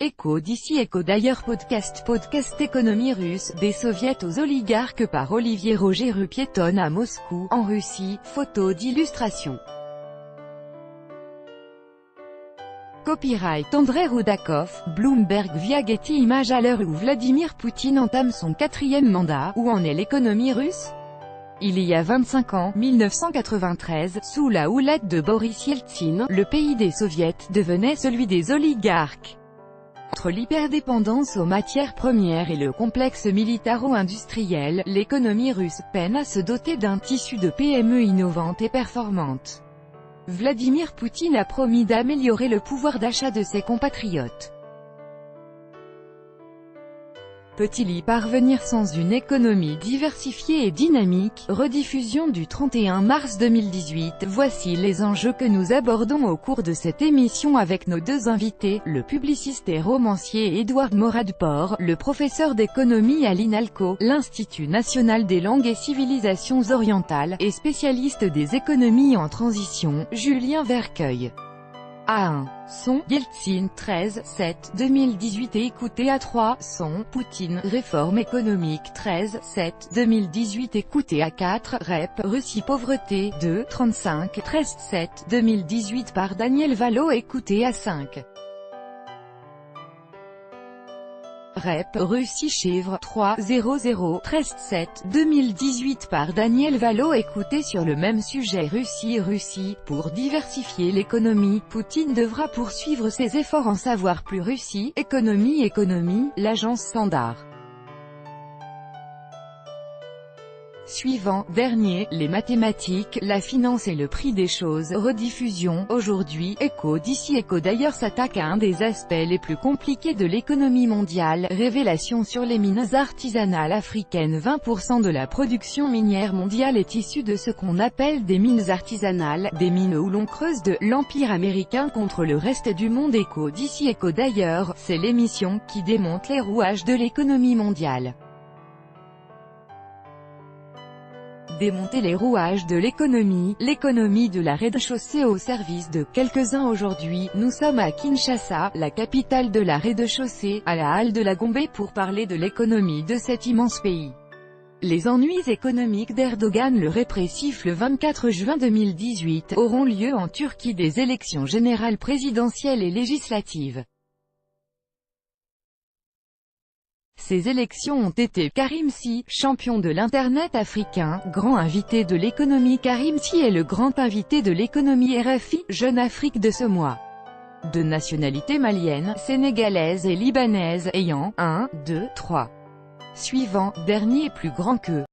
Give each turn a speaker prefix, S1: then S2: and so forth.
S1: Écho d'ici, écho d'ailleurs, podcast économie russe, des soviets aux oligarques par Olivier Roger. Rue piétonne à Moscou, en Russie, photo d'illustration. Copyright Andrei Roudakov, Bloomberg via Getty Images. À l'heure où Vladimir Poutine entame son 4e mandat, où en est l'économie russe? Il y a 25 ans, 1993, sous la houlette de Boris Yeltsin, le pays des soviets devenait celui des oligarques. Entre l'hyperdépendance aux matières premières et le complexe militaro-industriel, l'économie russe peine à se doter d'un tissu de PME innovantes et performantes. Vladimir Poutine a promis d'améliorer le pouvoir d'achat de ses compatriotes. Peut-il y parvenir sans une économie diversifiée et dynamique? Rediffusion du 31 mars 2018. Voici les enjeux que nous abordons au cours de cette émission avec nos deux invités, le publiciste et romancier Édouard Moradpor, le professeur d'économie à l'INALCO, l'Institut national des langues et civilisations orientales, et spécialiste des économies en transition, Julien Vercueil. A1. Son, Yeltsin 13-7, 2018 et écoutez A3. Son, Poutine, réforme économique 13-7, 2018 écoutez A4. REP, Russie pauvreté 2, 35, 13-7, 2018 par Daniel Valo écoutez A5. REP, Russie chiffre 3, 00, 13-7, 2018 par Daniel Valo écoutez sur le même sujet. Russie, pour diversifier l'économie, Poutine devra poursuivre ses efforts en savoir plus. Russie, économie, l'agence Standard. Suivant, dernier, les mathématiques, la finance et le prix des choses. Rediffusion, aujourd'hui, écho d'ici, écho d'ailleurs s'attaque à un des aspects les plus compliqués de l'économie mondiale. Révélation sur les mines artisanales africaines. 20% de la production minière mondiale est issue de ce qu'on appelle des mines artisanales, des mines où l'on creuse de l'empire américain contre le reste du monde. Écho d'ici, écho d'ailleurs, c'est l'émission qui démonte les rouages de l'économie mondiale. Démonter les rouages de l'économie de la rez-de-chaussée au service de quelques-uns. Aujourd'hui, nous sommes à Kinshasa, la capitale de la rez-de-chaussée, à la halle de la Gombe pour parler de l'économie de cet immense pays. Les ennuis économiques d'Erdogan le répressif. Le 24 juin 2018, auront lieu en Turquie des élections générales présidentielles et législatives. Ces élections ont été Karim Sy, champion de l'Internet africain, grand invité de l'économie. Karim Sy est le grand invité de l'économie RFI, Jeune Afrique de ce mois. De nationalité malienne, sénégalaise et libanaise, ayant 1, 2, 3. Suivant, dernier plus grand que